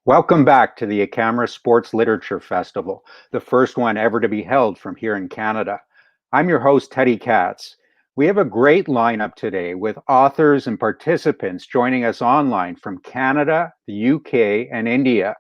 Welcome back to the Ekamra Sports Literature Festival, the first one ever to be held from here in Canada. I'm your host, Teddy Katz. We have a great lineup today with authors and participants joining us online from Canada, the UK, and India.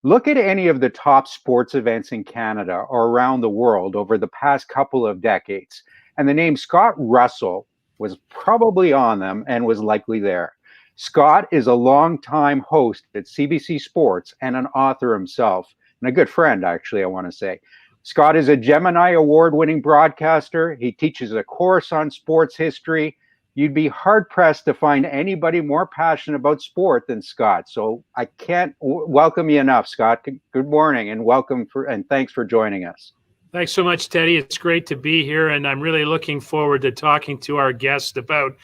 Look at any of the top sports events in Canada or around the world over the past couple of decades, and the name Scott Russell was probably on them and was likely there. Scott is a longtime host at CBC Sports and an author himself, and a good friend, actually, I want to say. Scott is a Gemini Award-winning broadcaster. He teaches a course on sports history. You'd be hard-pressed to find anybody more passionate about sport than Scott. So I can't welcome you enough, Scott. Good morning, and and thanks for joining us. Thanks so much, Teddy. It's great to be here, and I'm really looking forward to talking to our guest about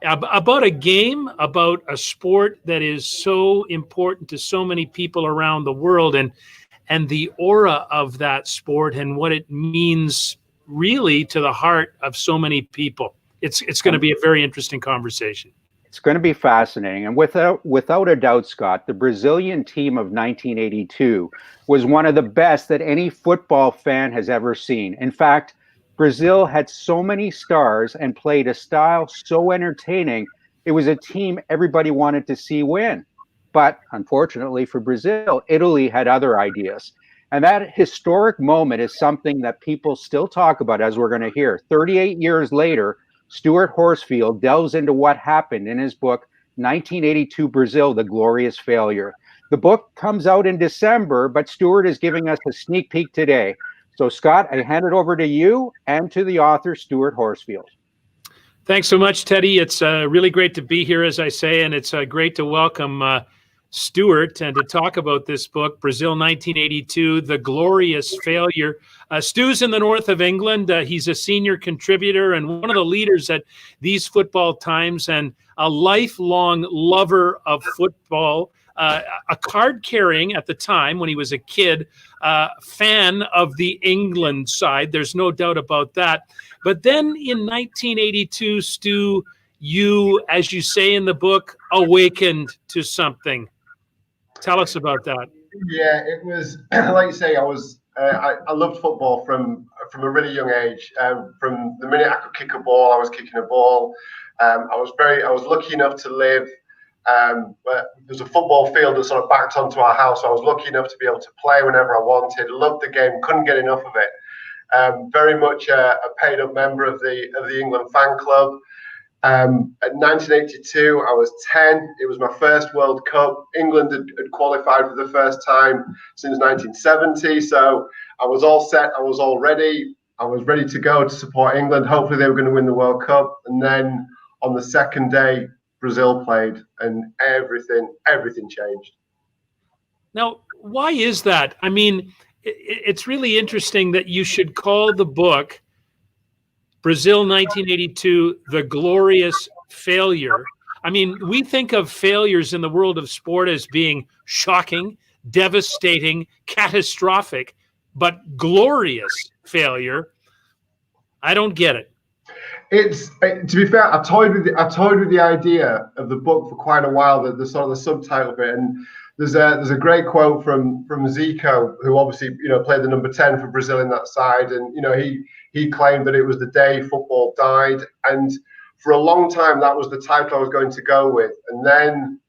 a game, about a sport that is so important to so many people around the world, and the aura of that sport and what it means really to the heart of so many people. It's going to be a very interesting conversation. It's going to be fascinating. And without a doubt, Scott, the Brazilian team of 1982 was one of the best that any football fan has ever seen. In fact, Brazil had so many stars and played a style so entertaining, it was a team everybody wanted to see win. But unfortunately for Brazil, Italy had other ideas. And that historic moment is something that people still talk about, as we're going to hear. 38 years later, Stuart Horsfield delves into what happened in his book, 1982 Brazil, The Glorious Failure. The book comes out in December, but Stuart is giving us a sneak peek today. So, Scott, I hand it over to you and to the author, Stuart Horsfield. Thanks so much, Teddy. It's really great to be here, as I say, and it's great to welcome Stuart and to talk about this book, Brazil 1982, The Glorious Failure. Stu's in the north of England. He's a senior contributor and one of the leaders at These Football Times and a lifelong lover of football, a card-carrying, at the time when he was a kid, fan of the England side. There's no doubt about that. But then in 1982, Stu, you, as you say in the book, awakened to something. Tell us about that. Yeah, it was like you say. I loved football from a really young age. From the minute I could kick a ball, I was kicking a ball. I was lucky enough to live. There's a football field that sort of backed onto our house. So I was lucky enough to be able to play whenever I wanted. Loved the game. Couldn't get enough of it. Very much a paid-up member of the England fan club. At 1982, I was 10. It was my first World Cup. England had qualified for the first time since 1970. So I was all set. I was all ready. I was ready to go to support England. Hopefully they were going to win the World Cup. And then on the second day, Brazil played and everything changed. Now, why is that? I mean, it's really interesting that you should call the book Brazil 1982, The Glorious Failure. I mean, we think of failures in the world of sport as being shocking, devastating, catastrophic, but glorious failure, I don't get it. It's, to be fair, I toyed with the idea of the book for quite a while, the sort of the subtitle of it, and there's a great quote from Zico, who obviously played the number 10 for Brazil in that side, and he claimed that it was the day football died, and for a long time that was the title I was going to go with. And then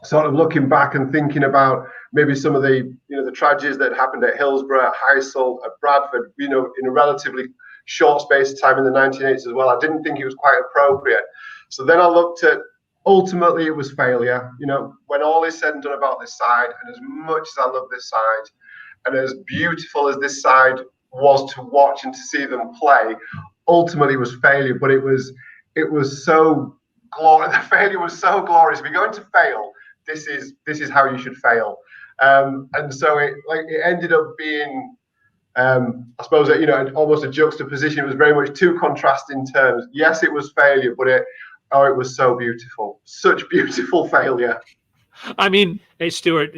sort of looking back and thinking about maybe some of the the tragedies that happened at Hillsborough, at Heysel, at Bradford, in a relatively short space of time in the 1980s as well, I didn't think it was quite appropriate. So then I looked at, ultimately it was failure. When all is said and done about this side, and as much as I love this side, and as beautiful as this side was to watch and to see them play, ultimately it was failure. But it was so glorious. The failure was so glorious. If you're going to fail, this is how you should fail. And so it ended up being, I suppose, almost a juxtaposition. It was very much two contrasting terms. Yes, it was failure, but it was so beautiful. Such beautiful failure. I mean, hey, Stuart,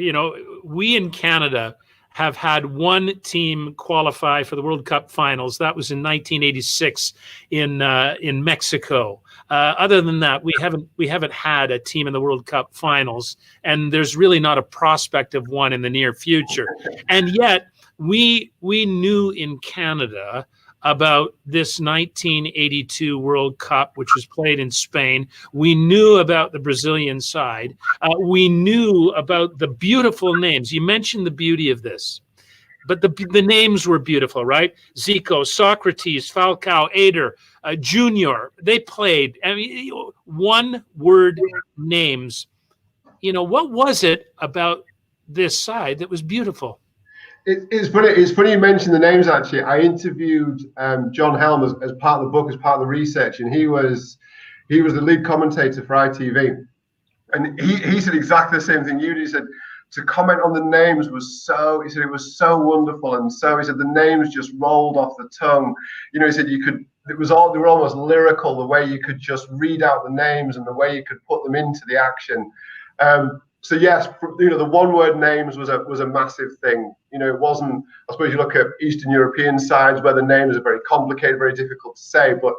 we in Canada have had one team qualify for the World Cup finals. That was in 1986 in Mexico. Other than that, we haven't had a team in the World Cup finals, and there's really not a prospect of one in the near future. And yet, we knew in Canada about this 1982 World Cup, which was played in Spain. We knew about the Brazilian side. We knew about the beautiful names. You mentioned the beauty of this, but the names were beautiful, right? Zico, Socrates, Falcao, Eder, Junior. They played. I mean, one-word names. What was it about this side that was beautiful? It's funny. It's funny you mentioned the names. Actually, I interviewed John Helm as part of the book, as part of the research, and he was the lead commentator for ITV, and he said exactly the same thing you did. He said to comment on the names was so. He said it was so wonderful, and so he said the names just rolled off the tongue. He said you could. They were almost lyrical, the way you could just read out the names and the way you could put them into the action. So yes, the one-word names was a massive thing. It wasn't. I suppose you look at Eastern European sides where the names are very complicated, very difficult to say. But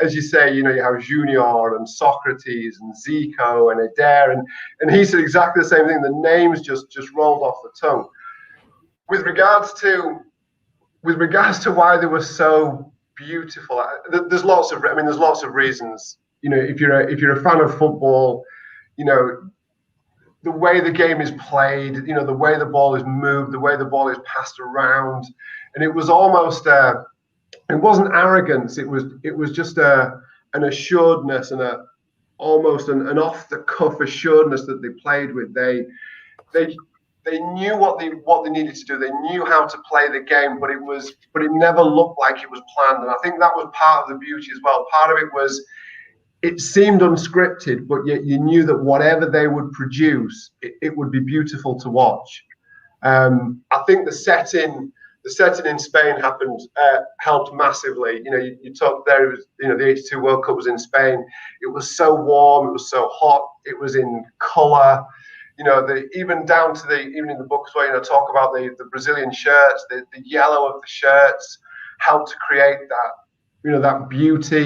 as you say, you have Junior and Socrates and Zico and Eder, and he said exactly the same thing. The names just rolled off the tongue. With regards to why they were so beautiful, there's lots of reasons. If you're a fan of football, the way the game is played, the way the ball is moved, the way the ball is passed around, and it was almost it wasn't arrogance. It was just an assuredness and almost an off the cuff assuredness that they played with. They knew what they needed to do. They knew how to play the game, but it never looked like it was planned. And I think that was part of the beauty as well. Part of it was, it seemed unscripted, but yet you knew that whatever they would produce, it would be beautiful to watch. I think the setting in Spain helped massively. You talked there. It was, the '82 World Cup was in Spain. It was so warm. It was so hot. It was in colour. Even down to even in the book as well. Talk about the Brazilian shirts, the yellow of the shirts helped to create that. That beauty.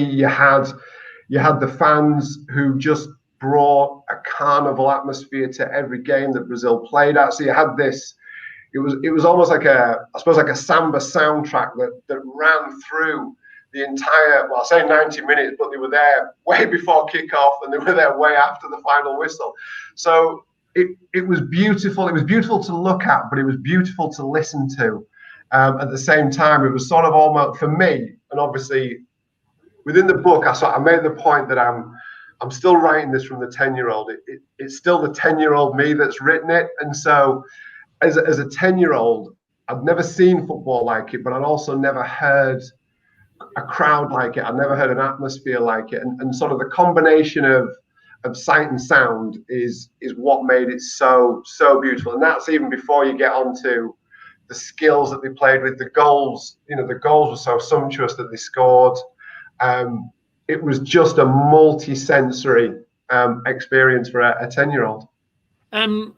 You had the fans who just brought a carnival atmosphere to every game that Brazil played at. So you had this. It was almost like a samba soundtrack that ran through the entire. Well, I say 90 minutes, but they were there way before kickoff and they were there way after the final whistle. So it was beautiful. It was beautiful to look at, but it was beautiful to listen to. At the same time, it was sort of almost, for me, and obviously. Within the book, I made the point that I'm still writing this from the 10-year-old. It's still the 10-year-old me that's written it. And so as a 10-year-old, I'd never seen football like it, but I'd also never heard a crowd like it. I'd never heard an atmosphere like it. And sort of the combination of sight and sound is what made it so beautiful. And that's even before you get onto the skills that they played with. The goals, the goals were so sumptuous that they scored. It was just a multi-sensory experience for a 10-year-old. I'm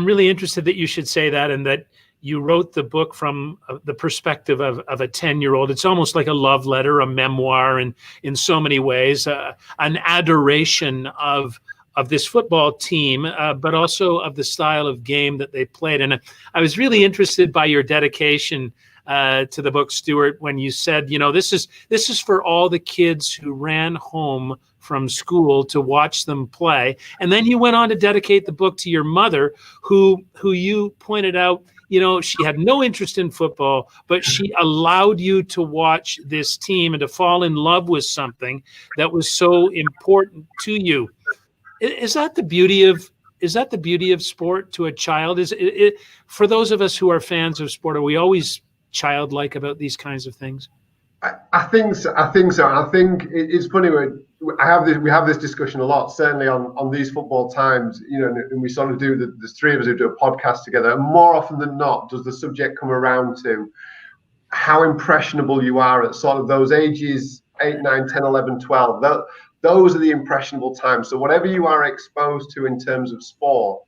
really interested that you should say that, and that you wrote the book from the perspective of a 10-year-old. It's almost like a love letter, a memoir, and in so many ways, an adoration of this football team, but also of the style of game that they played. And I was really interested by your dedication to the book, Stuart, when you said, this is for all the kids who ran home from school to watch them play. And then you went on to dedicate the book to your mother, who you pointed out, she had no interest in football, but she allowed you to watch this team and to fall in love with something that was so important to you. Is that the beauty of sport to a child? Is it for those of us who are fans of sport, are we always childlike about these kinds of things? I think so. I think it's funny. We have this discussion a lot, certainly on these football times, and we sort of do the three of us who do a podcast together. And more often than not, does the subject come around to how impressionable you are at sort of those ages, 8, 9, 10, 11, 12. Those are the impressionable times. So whatever you are exposed to in terms of sport,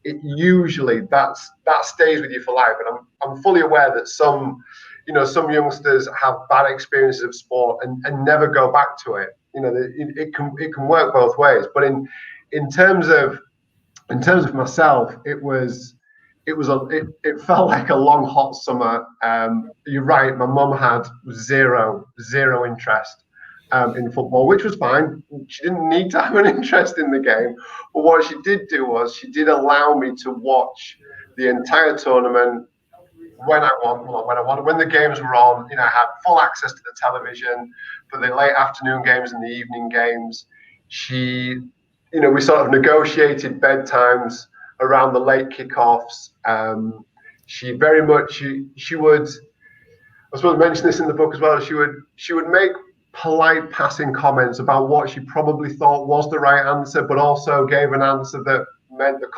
it usually that stays with you for life. And I'm fully aware that some youngsters have bad experiences of sport and never go back to it. It can work both ways. But in terms of myself, it felt like a long hot summer. You're right. My mum had zero interest in football, which was fine. She didn't need to have an interest in the game, but what she did do was she did allow me to watch the entire tournament when I wanted. When the games were on, I had full access to the television for the late afternoon games and the evening games. We sort of negotiated bedtimes around the late kickoffs. She very much she would. I suppose I mentioned this in the book as well. She would make polite passing comments about what she probably thought was the right answer, but also gave an answer that meant it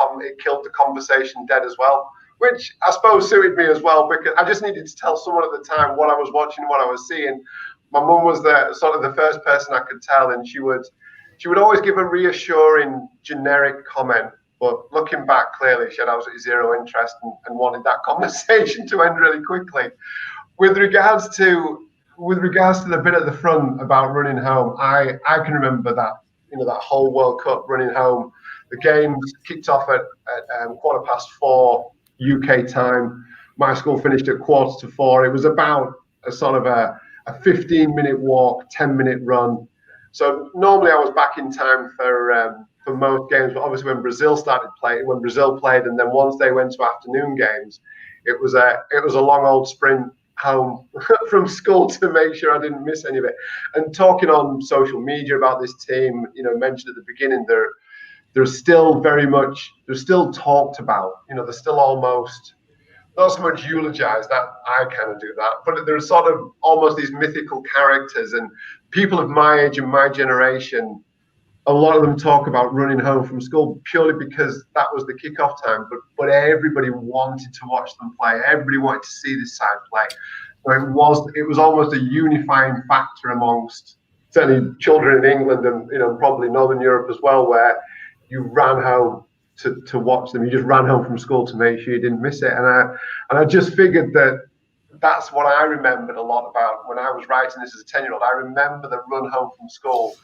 killed the conversation dead as well, which I suppose suited me as well, because I just needed to tell someone at the time what I was watching, what I was seeing. My mum was the first person I could tell, and she would always give a reassuring generic comment, but looking back, clearly she had absolutely zero interest and wanted that conversation to end really quickly. With regards to the bit at the front about running home, I can remember that that whole World Cup running home. The games kicked off at 4:15 UK time. My school finished at 3:45. It was about a sort of a 15-minute walk, 10-minute run. So normally I was back in time for most games, but obviously when Brazil played, and then once they went to afternoon games, it was a long old sprint home from school to make sure I didn't miss any of it. And talking on social media about this team, mentioned at the beginning, they're still talked about. They're still almost not so much eulogized, that I kind of do that, but there's sort of almost these mythical characters, and people of my age and my generation, a lot of them talk about running home from school purely because that was the kickoff time, but everybody wanted to watch them play. Everybody wanted to see this side play. So it was almost a unifying factor amongst certainly children in England and probably Northern Europe as well, where you ran home to watch them. You just ran home from school to make sure you didn't miss it. And I just figured that's what I remembered a lot about when I was writing this as a 10-year-old. I remember the run home from school.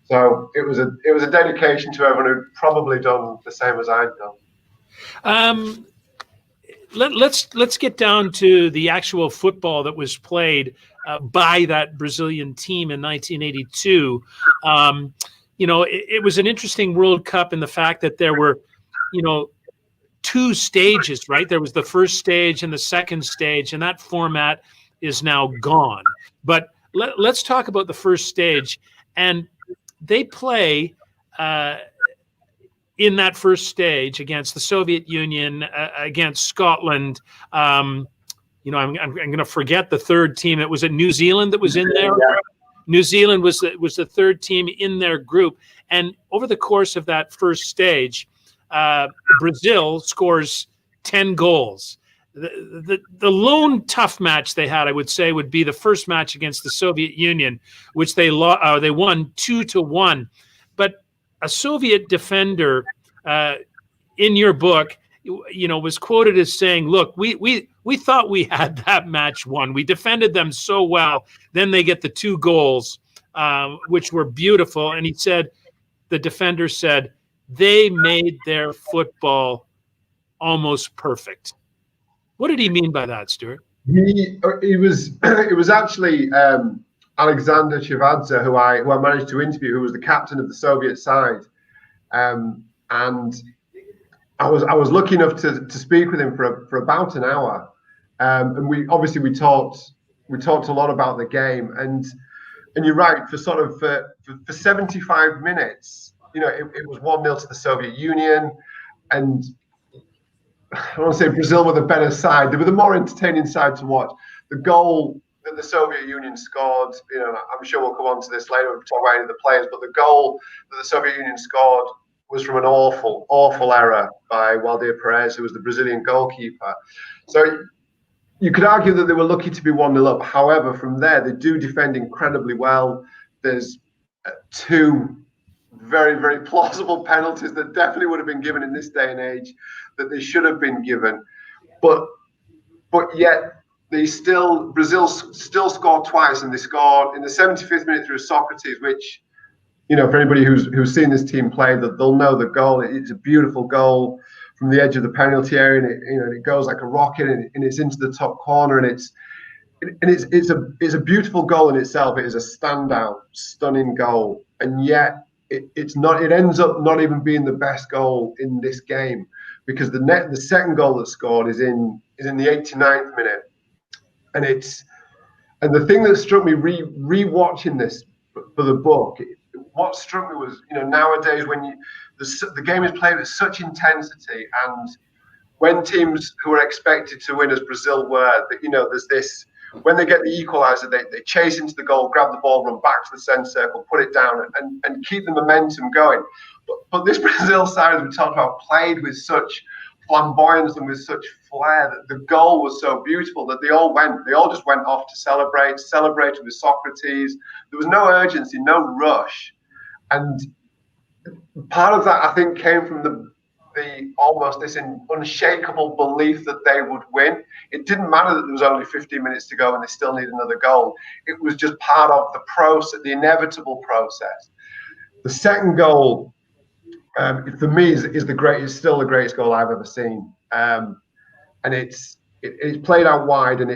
So it was a dedication to everyone who'd probably done the same as I'd done. Let's get down to the actual football that was played by that Brazilian team in 1982. It was an interesting World Cup in the fact that there were, two stages, right? There was the first stage and the second stage, and that format is now gone. But let's talk about the first stage. And they play in that first stage against the Soviet Union, against Scotland. I'm going to forget the third team. It was New Zealand that was in there. Yeah. New Zealand was the third team in their group. And over the course of that first stage, Brazil scores 10 goals. The lone tough match they had, I would say, would be the first match against the Soviet Union, which they won 2-1. But a Soviet defender in your book, was quoted as saying, "Look, we thought we had that match won. We defended them so well. Then they get the 2 goals, which were beautiful." And he said, the defender said, they made their football almost perfect. What did he mean by that, Stuart? It was actually Alexander Chivadze, who I managed to interview, who was the captain of the Soviet side, and I was lucky enough to speak with him for about an hour, and we talked a lot about the game, and you're right, for 75 minutes, it was 1-0 to the Soviet Union, and I don't want to say Brazil were the better side. They were the more entertaining side to watch. The goal that the Soviet Union scored, I'm sure we'll come on to this later, we'll talk about any of the players, but the goal that the Soviet Union scored was from an awful, awful error by Waldir Perez, who was the Brazilian goalkeeper. So you could argue that they were lucky to be 1-0 up. However, from there, they do defend incredibly well. There's 2 very, very plausible penalties that definitely would have been given in this day and age, that they should have been given. But yet Brazil still scored twice, and they scored in the 75th minute through Socrates, which, for anybody who's seen this team play, that they'll know the goal. It's a beautiful goal from the edge of the penalty area, and it goes like a rocket, and it's into the top corner, and it's a beautiful goal in itself. It is a standout, stunning goal, and yet it's not. It ends up not even being the best goal in this game, because the second goal that's scored is in the 89th minute. And the thing that struck me re-watching this for the book, what struck me was, nowadays when the game is played with such intensity, and when teams who are expected to win, as Brazil were, there's this, when they get the equaliser, they chase into the goal, grab the ball, run back to the centre circle, put it down, and keep the momentum going. But this Brazil side, as we talked about, played with such flamboyance and with such flair that the goal was so beautiful that they all just went off to celebrated with Socrates. There was no urgency, no rush. And part of that, I think, came from the almost this unshakable belief that they would win. It didn't matter that there was only 15 minutes to go and they still need another goal. It was just part of the process, the inevitable process. The second goal, for me, is still the greatest goal I've ever seen. And it's played out wide, and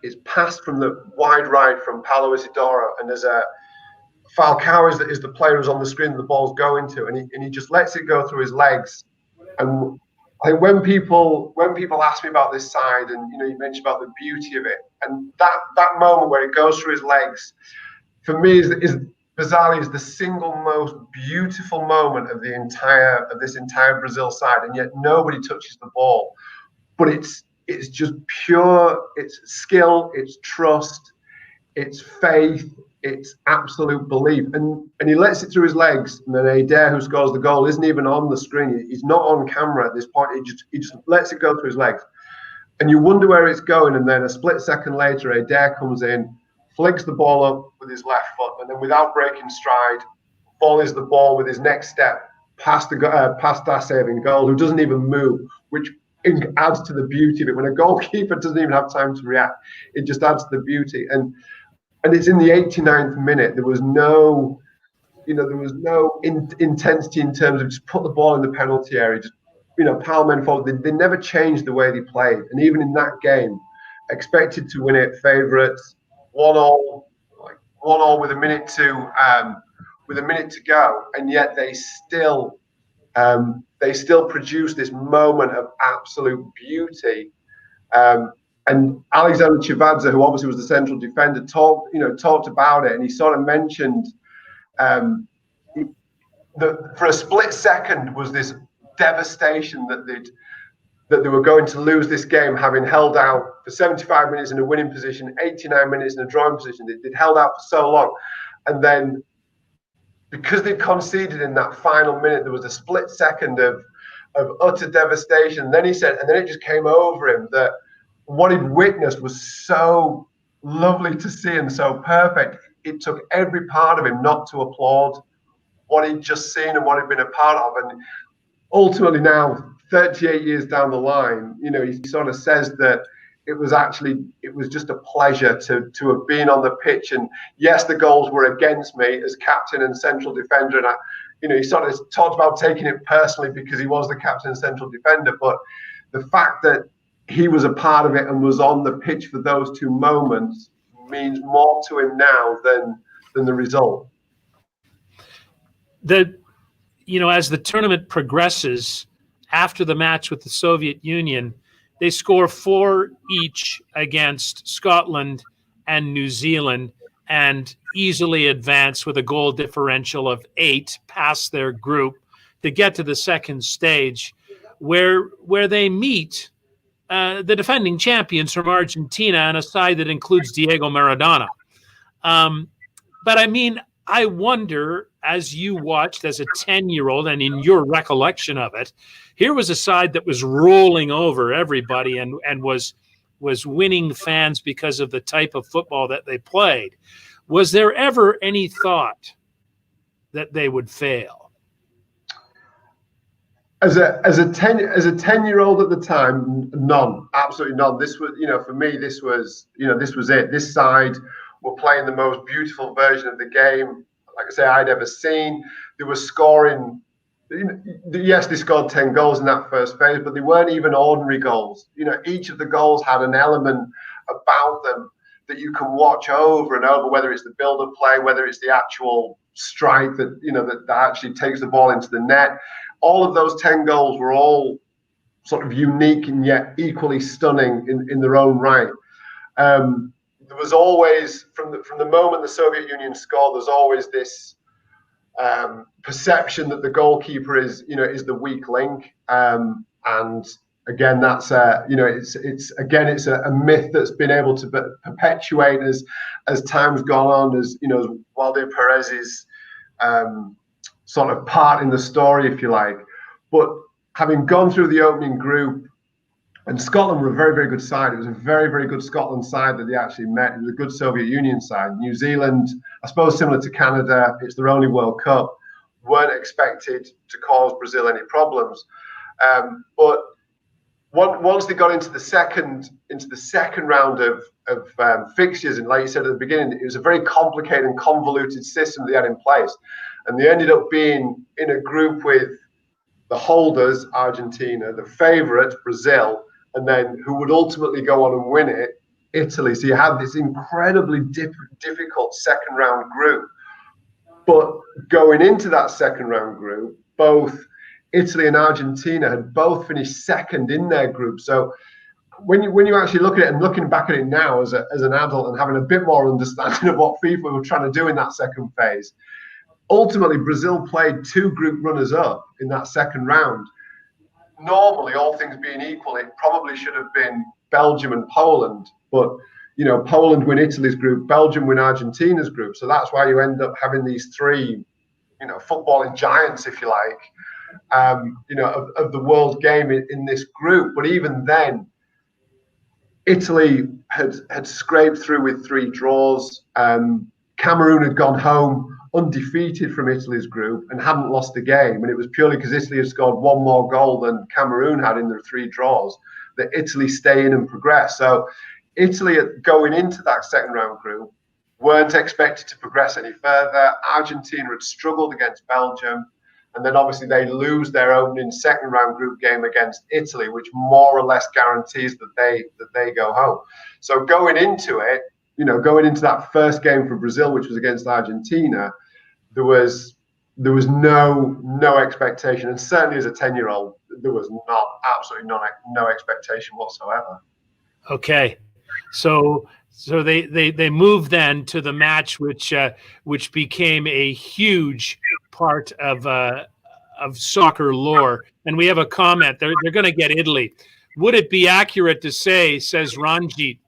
it's passed from the wide right from Paulo Isidoro, and there's a Falcao is the player who's on the screen that the ball's going to, and he just lets it go through his legs. And I think when people ask me about this side, and you mentioned about the beauty of it, and that moment where it goes through his legs, for me is bizarrely is the single most beautiful moment of this entire Brazil side, and yet nobody touches the ball. But it's just pure, it's skill, it's trust, it's faith, it's absolute belief. And he lets it through his legs, and then Adair, who scores the goal, isn't even on the screen. He's not on camera at this point. He just lets it go through his legs. And you wonder where it's going, and then a split second later, Adair comes in, flicks the ball up with his left foot, and then without breaking stride, volleys the ball with his next step past our saving goal, who doesn't even move, which adds to the beauty of it. When a goalkeeper doesn't even have time to react, it just adds to the beauty. And it's in the 89th minute. There was no intensity in terms of just put the ball in the penalty area. Just power men forward. They never changed the way they played. And even in that game, expected to win it, favourites, 1-1 with a minute to go, and yet they still produce this moment of absolute beauty. And Alexander Chivadze, who obviously was the central defender, talked about it, and he sort of mentioned that for a split second was this devastation that they were going to lose this game, having held out for 75 minutes in a winning position, 89 minutes in a drawing position. They'd held out for so long, and then because they conceded in that final minute, there was a split second of utter devastation. And then he said, and then it just came over him that what he'd witnessed was so lovely to see and so perfect. It took every part of him not to applaud what he'd just seen and what he'd been a part of. And ultimately now, 38 years down the line, he sort of says that it was just a pleasure to have been on the pitch. And yes, the goals were against me as captain and central defender. And he sort of talked about taking it personally because he was the captain and central defender. But the fact that he was a part of it and was on the pitch for those two moments means more to him now than the result. As the tournament progresses, after the match with the Soviet Union, they score 4 each against Scotland and New Zealand and easily advance with a goal differential of 8 past their group to get to the second stage where they meet the defending champions from Argentina and a side that includes Diego Maradona. But I mean, I wonder, as you watched as a 10-year-old and in your recollection of it, here was a side that was rolling over everybody and was winning fans because of the type of football that they played. Was there ever any thought that they would fail? As a 10-year-old at the time, none, absolutely none. This was, for me, this was it. This side were playing the most beautiful version of the game, like I say, I'd ever seen. They were scoring. Yes, they scored 10 goals in that first phase, but they weren't even ordinary goals. Each of the goals had an element about them that you can watch over and over, whether it's the build-up play, whether it's the actual strike that that actually takes the ball into the net. All of those 10 goals were all sort of unique and yet equally stunning in their own right. There was always, from the moment the Soviet Union scored, there's always this perception that the goalkeeper is the weak link, and again, that's it's a myth that's been able to perpetuate as time's gone on, as Waldir Perez's sort of part in the story, if you like. But having gone through the opening group, and Scotland were a very, very good side. It was a very, very good Scotland side that they actually met. It was a good Soviet Union side. New Zealand, I suppose similar to Canada, it's their only World Cup, weren't expected to cause Brazil any problems. But once they got into the second round of fixtures, and like you said at the beginning, it was a very complicated and convoluted system they had in place. And they ended up being in a group with the holders, Argentina, the favourite, Brazil, and then who would ultimately go on and win it, Italy. So you had this incredibly difficult second round group. But going into that second round group, both Italy and Argentina had both finished second in their group. So when you actually look at it, and looking back at it now as an adult and having a bit more understanding of what FIFA were trying to do in that second phase, ultimately Brazil played two group runners up in that second round. Normally, all things being equal, it probably should have been Belgium and Poland, but Poland win Italy's group, Belgium win Argentina's group. So that's why you end up having these three, footballing giants, if you like, of the world game in this group. But even then, Italy had scraped through with 3 draws. Cameroon had gone home undefeated from Italy's group and hadn't lost a game. And it was purely because Italy had scored 1 more goal than Cameroon had in their 3 draws that Italy stay in and progress. So Italy, going into that second round group, weren't expected to progress any further. Argentina had struggled against Belgium. And then obviously they lose their opening second round group game against Italy, which more or less guarantees that they go home. So going into it, going into that first game for Brazil, which was against Argentina, there was no expectation, and certainly as a 10-year-old, there was absolutely no expectation whatsoever. Okay, so they moved then to the match, which became a huge part of soccer lore. And we have a comment. They're going to get Italy. Would it be accurate to say, says Ranjit,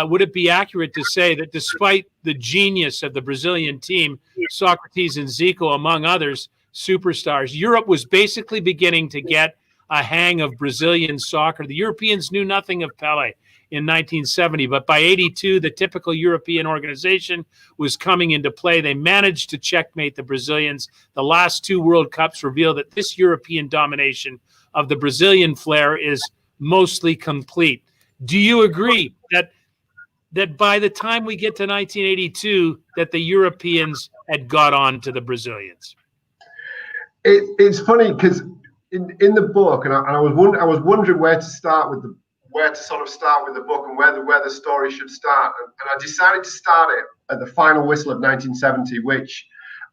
would it be accurate to say that despite the genius of the Brazilian team, Socrates and Zico, among others, superstars, Europe was basically beginning to get a hang of Brazilian soccer? The Europeans knew nothing of Pelé in 1970, but by 82, the typical European organization was coming into play. They managed to checkmate the Brazilians. The last 2 World Cups reveal that this European domination of the Brazilian flair is mostly complete. Do you agree that by the time we get to 1982, that the Europeans had got on to the Brazilians? It's funny because in the book, and I was wondering where to start with the book and where the story should start, and I decided to start it at the final whistle of 1970, which,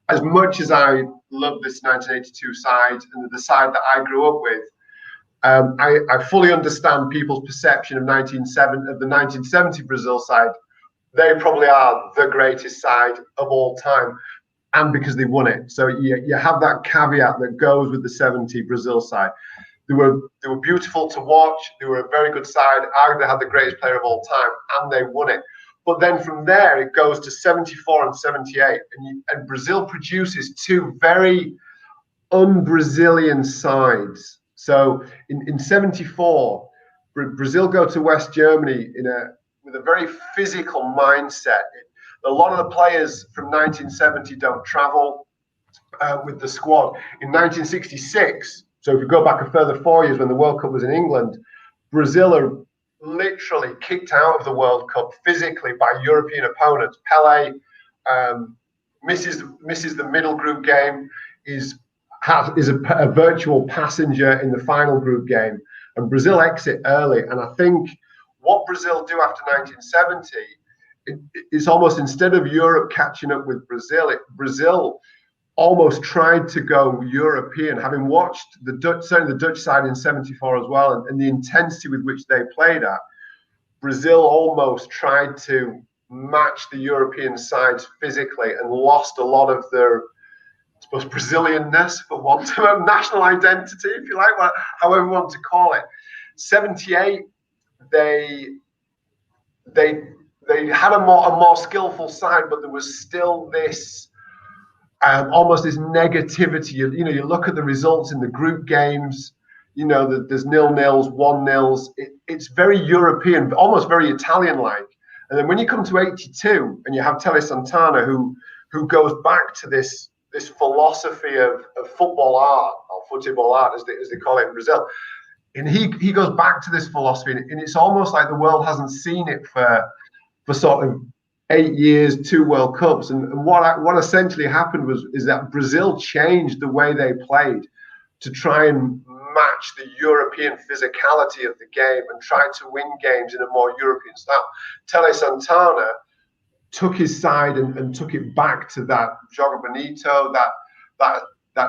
as much as I love this 1982 side and the side that I grew up with, I fully understand people's perception of the 1970 Brazil side. They probably are the greatest side of all time, and because they won it. So you have that caveat that goes with the 70 Brazil side. They were beautiful to watch. They were a very good side. Arguably had the greatest player of all time, and they won it. But then from there, it goes to 74 and 78, and Brazil produces 2 very un-Brazilian sides. So in 74, Brazil go to West Germany with a very physical mindset. A lot of the players from 1970 don't travel. with the squad. In 1966, so if you go back a further 4 years when the World Cup was in England, Brazil are literally kicked out of the World Cup physically by European opponents. Pelé misses the middle group game, is a virtual passenger in the final group game, and Brazil exit early. And I think what Brazil do after 1970, it's almost, instead of Europe catching up with Brazil, Brazil almost tried to go European, having watched certainly the Dutch side in 74 as well, and the intensity with which they played at. Brazil almost tried to match the European sides physically and lost a lot of their, I suppose, Brazilianness, for want of a national identity, if you like, however you want to call it. 78, they had a more skillful side, but there was still this almost this negativity. You look at the results in the group games. There's 0-0s, 1-0s. It's very European, almost very Italian-like. And then when you come to 82 and you have Tele Santana, who goes back to this philosophy of football art, or football art as they call it in Brazil, and he goes back to this philosophy, and it's almost like the world hasn't seen it for sort of 8 years, 2 World Cups. And what essentially happened is that Brazil changed the way they played to try and match the European physicality of the game and try to win games in a more European style. Tele Santana took his side and took it back to that jogo bonito, that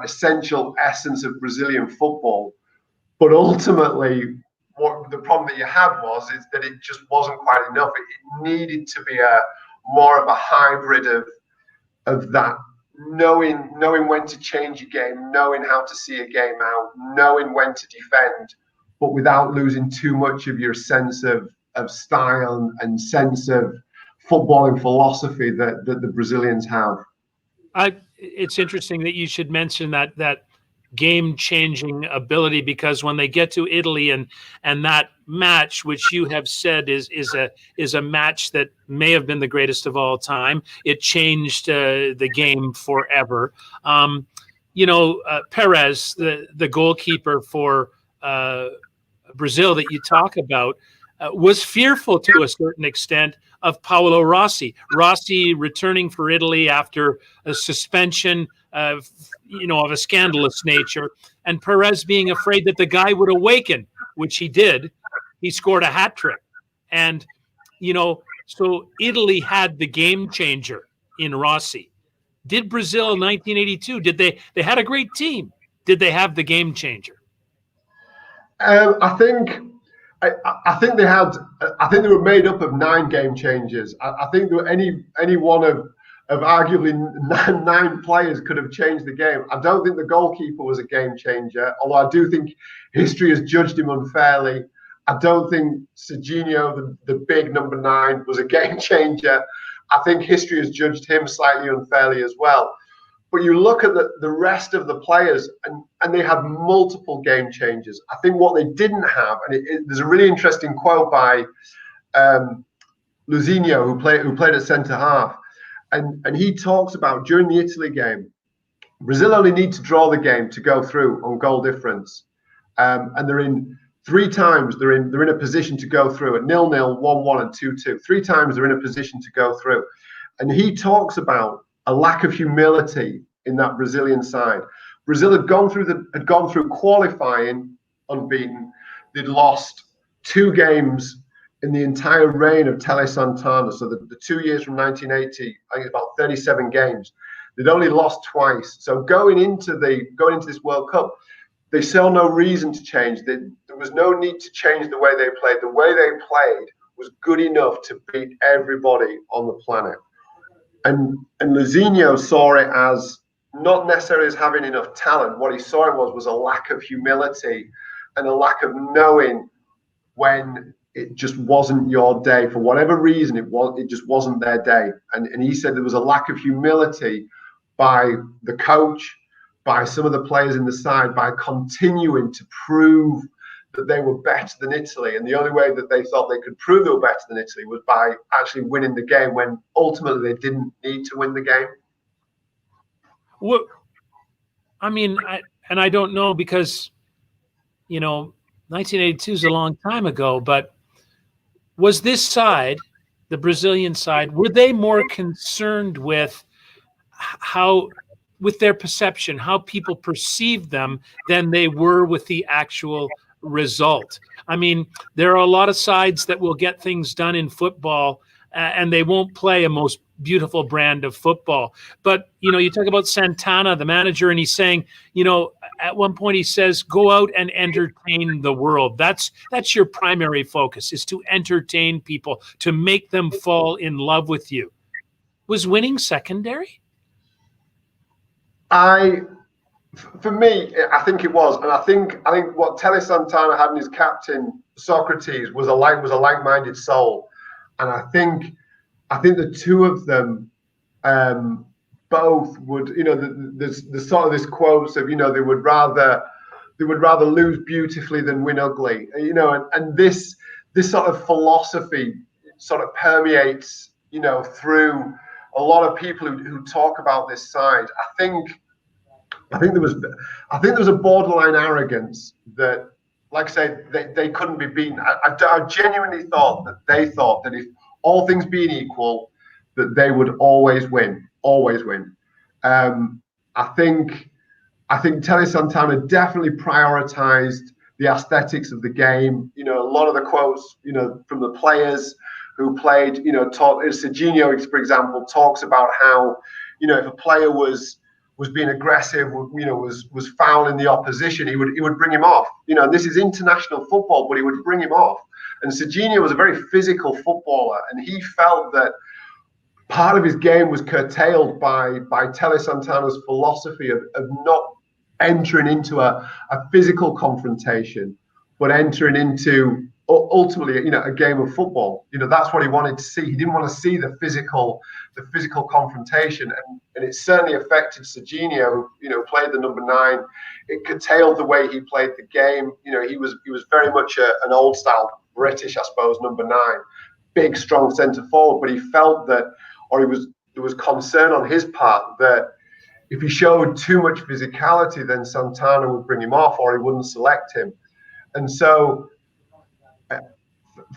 essential essence of Brazilian football. But ultimately, what the problem that you had is that it just wasn't quite enough. It needed to be more of a hybrid of that, knowing when to change a game, knowing how to see a game out, knowing when to defend, but without losing too much of your sense of style and sense of footballing philosophy that the Brazilians have. It's interesting that you should mention that game-changing ability, because when they get to Italy and that match, which you have said is a match that may have been the greatest of all time, it changed the game forever. Perez, the goalkeeper for Brazil that you talk about, was fearful to a certain extent of Paolo Rossi. Rossi returning for Italy after a suspension of a scandalous nature, and Perez being afraid that the guy would awaken, which he did. He scored a hat trick. And, so Italy had the game changer in Rossi. Did Brazil in 1982, they had a great team. Did they have the game changer? I think they were made up of 9 game changers. I think that any one of arguably 9 players could have changed the game. I don't think the goalkeeper was a game changer, although I do think history has judged him unfairly. I don't think Serginho, the big number 9, was a game changer. I think history has judged him slightly unfairly as well. But you look at the rest of the players, and they had multiple game changers. I think what they didn't have, and there's a really interesting quote by Luzinho, who played at centre half, and he talks about during the Italy game, Brazil only need to draw the game to go through on goal difference, and they're in 3 times they're in a position to go through at 0-0, 1-1, and 2-2. 3 times they're in a position to go through, and he talks about a lack of humility in that Brazilian side. Brazil had gone through qualifying unbeaten. They'd lost 2 games in the entire reign of Tele Santana. So the 2 years from 1980, I think about 37 games. They'd only lost twice. So going into this World Cup, they saw no reason to change. There was no need to change the way they played. The way they played was good enough to beat everybody on the planet. And Luzinho saw it as not necessarily as having enough talent. What he saw it was a lack of humility and a lack of knowing when it just wasn't your day. For whatever reason, it just wasn't their day. And he said there was a lack of humility by the coach, by some of the players in the side, by continuing to prove that they were better than Italy. And the only way that they thought they could prove they were better than Italy was by actually winning the game, when ultimately they didn't need to win the game. I mean, I don't know because, 1982 is a long time ago, but was this side, the Brazilian side, were they more concerned with with their perception, how people perceived them than they were with the actual result? I mean, there are a lot of sides that will get things done in football and they won't play a most beautiful brand of football. But, you talk about Santana, the manager, and he's saying, at one point he says, go out and entertain the world. That's your primary focus, is to entertain people, to make them fall in love with you. Was winning secondary? For me, I think it was, and I think what Tele Santana had in his captain Socrates was a like-minded soul, and I think the two of them both would, there's sort of this quote of, they would rather lose beautifully than win ugly, and this sort of philosophy sort of permeates, through a lot of people who talk about this side. I think there was a borderline arrogance that, like I say, they couldn't be beaten. I genuinely thought that if all things being equal, that they would always win. I think Tele Santana definitely prioritized the aesthetics of the game. A lot of the quotes, from the players who played, Serginho, for example, talks about how, if a player was being aggressive, was fouling the opposition, he would bring him off. And this is international football, but he would bring him off. And Serginho was a very physical footballer, and he felt that part of his game was curtailed by Tele Santana's philosophy of not entering into a physical confrontation, but entering into ultimately, a game of football. That's what he wanted to see. He didn't want to see the physical confrontation, and it certainly affected Serginho, who played the number 9. It curtailed the way he played the game. He was very much an old style British, I suppose, number 9, big, strong centre forward. But he felt that, or there was concern on his part that if he showed too much physicality, then Santana would bring him off, or he wouldn't select him. And so,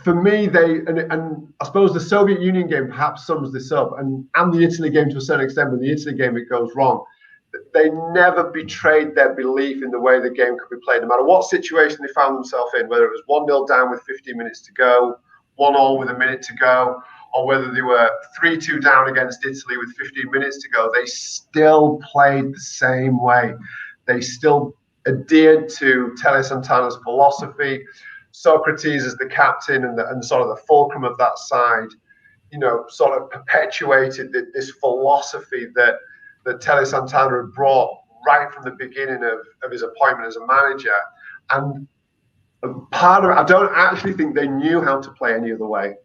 for me, and I suppose the Soviet Union game perhaps sums this up, and the Italy game to a certain extent. But the Italy game, it goes wrong. They never betrayed their belief in the way the game could be played, no matter what situation they found themselves in, whether it was 1-0 down with 15 minutes to go, 1-1 with a minute to go, or whether they were 3-2 down against Italy with 15 minutes to go. They still played the same way. They still adhered to Tele Santana's philosophy. Socrates as the captain and sort of the fulcrum of that side, sort of perpetuated this philosophy that Tele Santana had brought right from the beginning of his appointment as a manager. And part of it, I don't actually think they knew how to play any other way.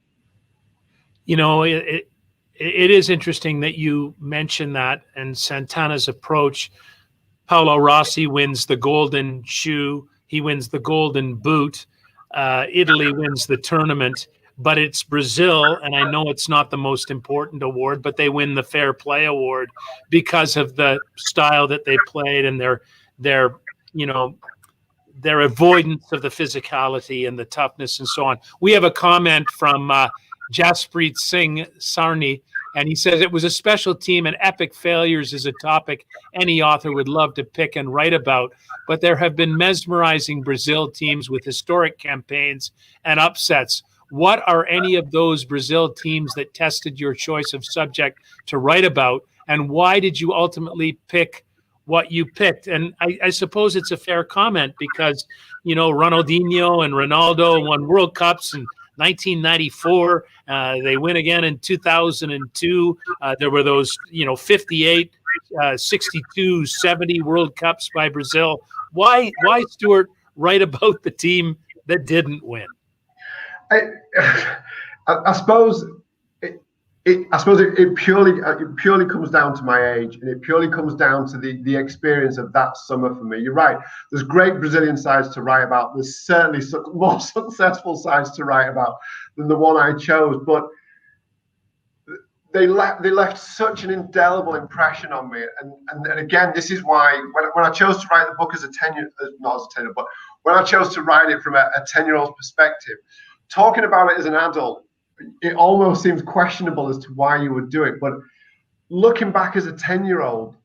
It is interesting that you mentioned that, and Santana's approach. Paolo Rossi wins the golden shoe. He wins the golden boot. Italy wins the tournament, but it's Brazil, and I know it's not the most important award, but they win the Fair Play Award because of the style that they played and their avoidance of the physicality and the toughness and so on. We have a comment from Jasprit Singh Sarni, and he says, it was a special team and epic failures is a topic any author would love to pick and write about, but there have been mesmerizing Brazil teams with historic campaigns and upsets. What are any of those Brazil teams that tested your choice of subject to write about, and why did you ultimately pick what you picked? And I suppose it's a fair comment because, Ronaldinho and Ronaldo won World Cups and 1994, they win again in 2002. There were those, 58, 62, 70 World Cups by Brazil. Why, Stuart, write about the team that didn't win? I suppose it purely comes down to my age, and it purely comes down to the experience of that summer for me. You're right. There's great Brazilian sides to write about. There's certainly more successful sides to write about than the one I chose. But they left such an indelible impression on me. And again, this is why when I chose to write the book as a 10-year, not as a 10-year, but when I chose to write it from a 10-year-old's perspective, talking about it as an adult, it almost seems questionable as to why you would do it. But looking back as a 10-year-old,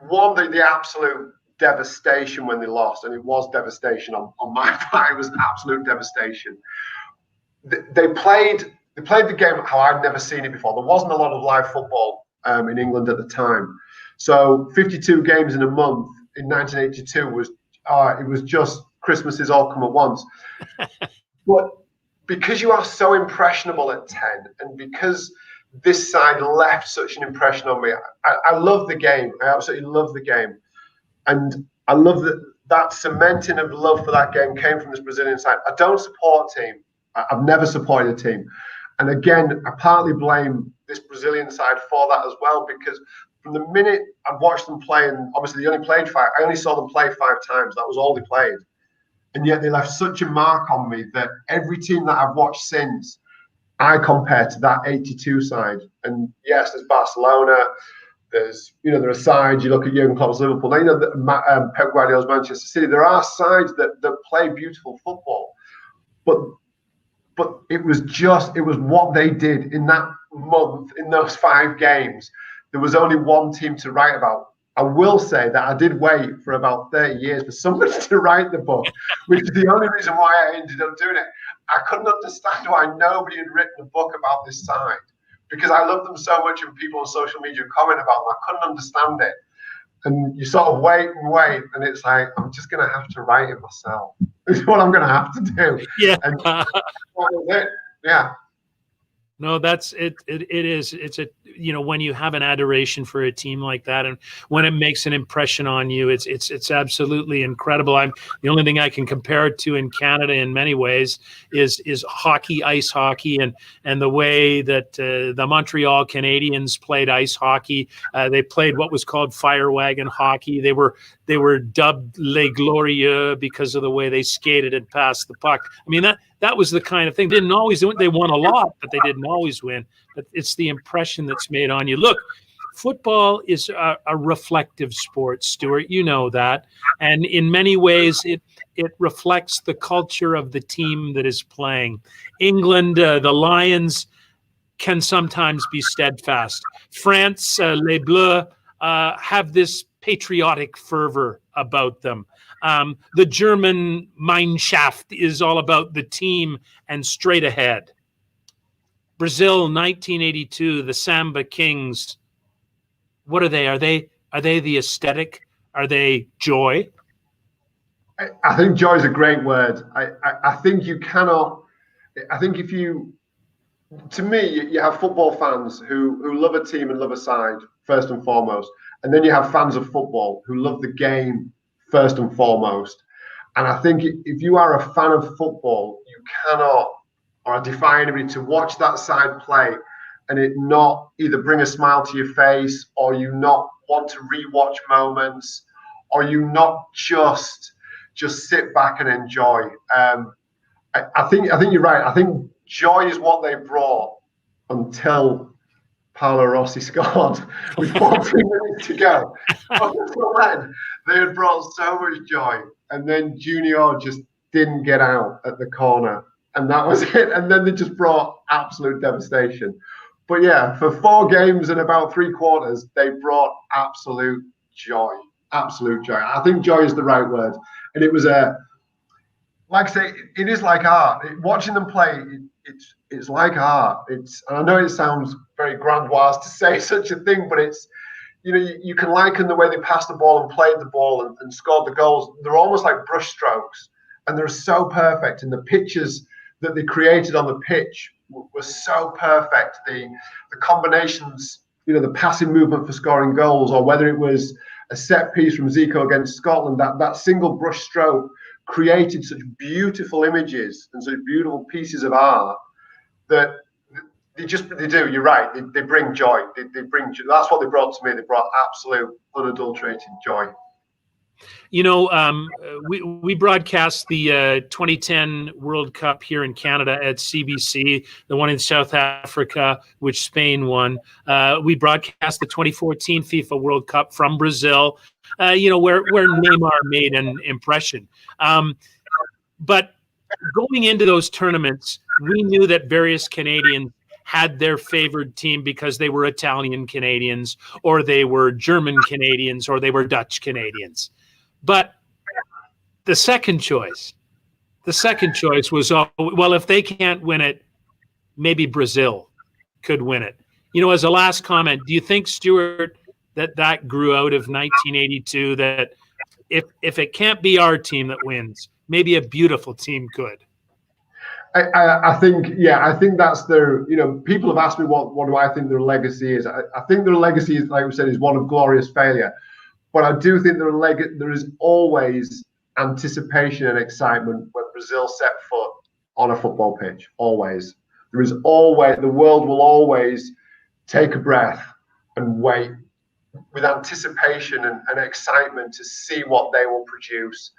one, the absolute devastation when they lost, and it was devastation on my part. It was absolute devastation. They played the game how I'd never seen it before. There wasn't a lot of live football in England at the time, so 52 games in a month in 1982 was it was just Christmases all come at once. But because you are so impressionable at 10, and because this side left such an impression on me, I love the game. I absolutely love the game. And I love that cementing of love for that game came from this Brazilian side. I don't support a team. I've never supported a team. And again, I partly blame this Brazilian side for that as well, because from the minute I'd watched them play, and obviously they only played five, I only saw them play 5 times. That was all they played. And yet they left such a mark on me that every team that I've watched since, I compare to that 82 side. And yes, there's Barcelona. There's, there are sides. You look at Jurgen Klopp's Liverpool. Pep Guardiola's Manchester City. There are sides that play beautiful football, but it was what they did in that month, in those 5 games. There was only one team to write about. I will say that I did wait for about 30 years for somebody to write the book, which is the only reason why I ended up doing it. I couldn't understand why nobody had written a book about this side, because I love them so much and people on social media comment about them. I couldn't understand it. And you sort of wait, and it's like, I'm just going to have to write it myself. It's what I'm going to have to do. Yeah. And that was it. Yeah. No, that's it. It is. It's when you have an adoration for a team like that, and when it makes an impression on you, it's absolutely incredible. The only thing I can compare it to in Canada in many ways is hockey, ice hockey, and the way that the Montreal Canadiens played ice hockey. They played what was called fire wagon hockey. They were dubbed Les Glorieux because of the way they skated and passed the puck. I mean, that was the kind of thing. They didn't always win. They won a lot, but they didn't always win. But it's the impression that's made on you. Look, football is a reflective sport, Stuart. You know that. And in many ways, it reflects the culture of the team that is playing. England, the Lions, can sometimes be steadfast. France, Les Bleus, have this patriotic fervor about them. The German Mannschaft is all about the team and straight ahead. Brazil, 1982, the Samba Kings. What are they? Are they the aesthetic? Are they joy? I think joy is a great word. I think you cannot. I think to me, you have football fans who love a team and love a side first and foremost, and then you have fans of football who love the game first and foremost. And I think if you are a fan of football, you cannot, or I defy anybody to watch that side play and it not either bring a smile to your face, or you not want to rewatch moments, or you not just sit back and enjoy. I think you're right. I think joy is what they brought until Paolo Rossi scored with 14 minutes to go. Until then, they had brought so much joy, and then Junior just didn't get out at the corner, and that was it. And then they just brought absolute devastation. But yeah, for 4 games and about 3 quarters, they brought absolute joy. Absolute joy. I think joy is the right word. And it was like I say, it is like art. Watching them play, it's like art. And I know it sounds very grandiose to say such a thing, but it's, you can liken the way they passed the ball and played the ball and scored the goals. They're almost like brush strokes, and they're so perfect. And the pictures that they created on the pitch were so perfect. The combinations, the passing movement for scoring goals, or whether it was a set piece from Zico against Scotland, that single brush stroke created such beautiful images and such beautiful pieces of art that they do. You're right. They bring joy. They bring joy. That's what they brought to me. They brought absolute unadulterated joy. You know, we broadcast the 2010 World Cup here in Canada at CBC, the one in South Africa, which Spain won. We broadcast the 2014 FIFA World Cup from Brazil, you know, where Neymar made an impression. But going into those tournaments, we knew that various Canadians had their favored team because they were Italian Canadians, or they were German Canadians, or they were Dutch Canadians. But the second choice was, well, if they can't win it, maybe Brazil could win it. You know, as a last comment, do you think, Stuart, that grew out of 1982, that if it can't be our team that wins, maybe a beautiful team could? I think, yeah, I think that's their, you know, people have asked me what do I think their legacy is. I think their legacy is, like we said, is one of glorious failure. But I do think there is always anticipation and excitement when Brazil set foot on a football pitch. Always. There is always, the world will always take a breath and wait with anticipation and excitement to see what they will produce.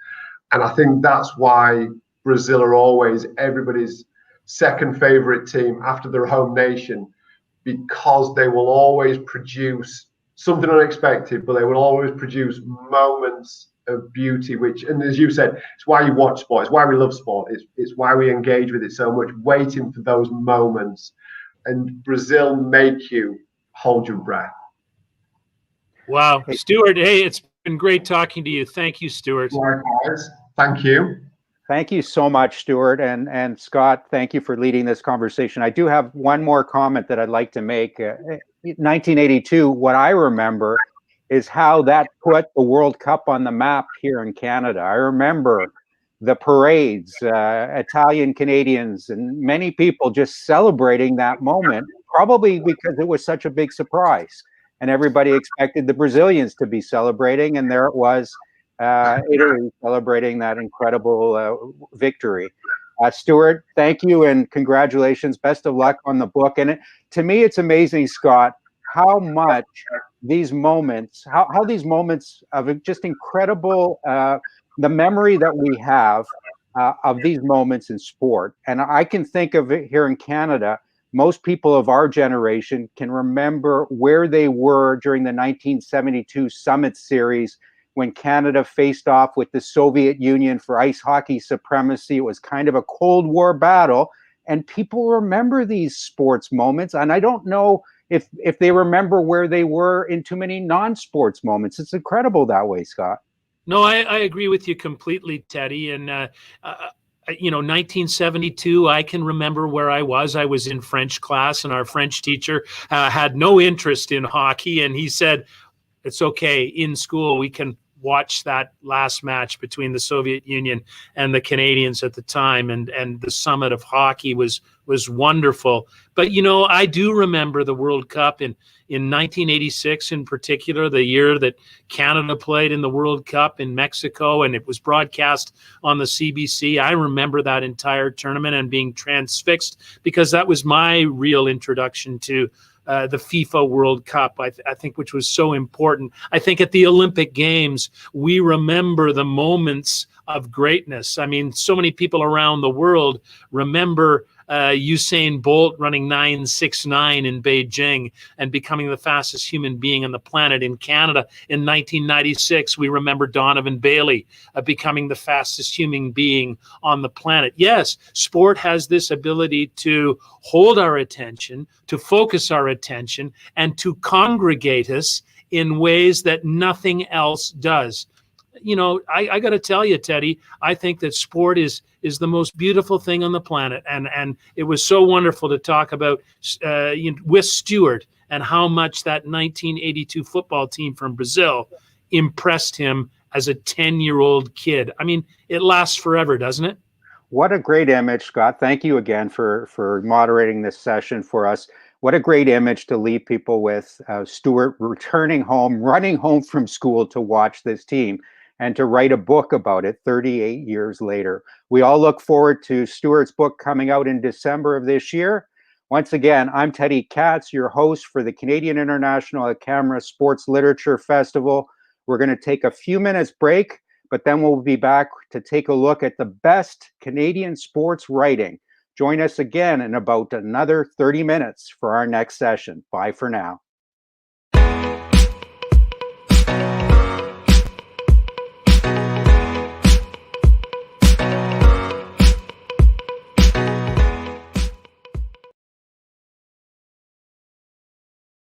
And I think that's why Brazil are always everybody's second favorite team after their home nation, because they will always produce something unexpected, but they will always produce moments of beauty, which, and as you said, it's why you watch sport, it's why we love sport, it's why we engage with it so much, waiting for those moments. And Brazil make you hold your breath. Wow. Stuart, hey, it's been great talking to you. Thank you, Stuart. Likewise. Thank you. Thank you so much, Stuart. And Scott, thank you for leading this conversation. I do have one more comment that I'd like to make. 1982, what I remember is how that put the World Cup on the map here in Canada. I remember the parades, Italian Canadians, and many people just celebrating that moment, probably because it was such a big surprise. And everybody expected the Brazilians to be celebrating, and there it was, Italy celebrating that incredible victory. Stuart, thank you and congratulations. Best of luck on the book. And to me, it's amazing, Scott, how much these moments, how these moments of just incredible, the memory that we have of these moments in sport. And I can think of it here in Canada. Most people of our generation can remember where they were during the 1972 Summit Series when Canada faced off with the Soviet Union for ice hockey supremacy. It was kind of a Cold War battle, and people remember these sports moments. And I don't know if they remember where they were in too many non-sports moments. It's incredible that way, Scott. No, I agree with you completely, Teddy. And, you know, 1972, I can remember where I was. I was in French class, and our French teacher had no interest in hockey. And he said, it's okay, in school, we can watch that last match between the Soviet Union and the Canadians at the time. And the summit of hockey was wonderful. But, you know, I do remember the World Cup in 1986 in particular, the year that Canada played in the World Cup in Mexico, and it was broadcast on the CBC. I remember that entire tournament and being transfixed, because that was my real introduction to the FIFA World Cup, I think, which was so important. I think at the Olympic Games, we remember the moments of greatness. I mean, so many people around the world remember Usain Bolt running 9.69 in Beijing and becoming the fastest human being on the planet. In Canada in 1996, we remember Donovan Bailey becoming the fastest human being on the planet. Yes, sport has this ability to hold our attention, to focus our attention, and to congregate us in ways that nothing else does. You know, I got to tell you, Teddy, I think that sport is the most beautiful thing on the planet. And it was so wonderful to talk about with Stuart and how much that 1982 football team from Brazil impressed him as a 10-year-old kid. I mean, it lasts forever, doesn't it? What a great image, Scott. Thank you again for moderating this session for us. What a great image to leave people with, Stuart returning home, running home from school to watch this team, and to write a book about it 38 years later. We all look forward to Stuart's book coming out in December of this year. Once again, I'm Teddy Katz, your host for the Canadian International Ekamra Sports Literature Festival. We're going to take a few minutes break, but then we'll be back to take a look at the best Canadian sports writing. Join us again in about another 30 minutes for our next session. Bye for now.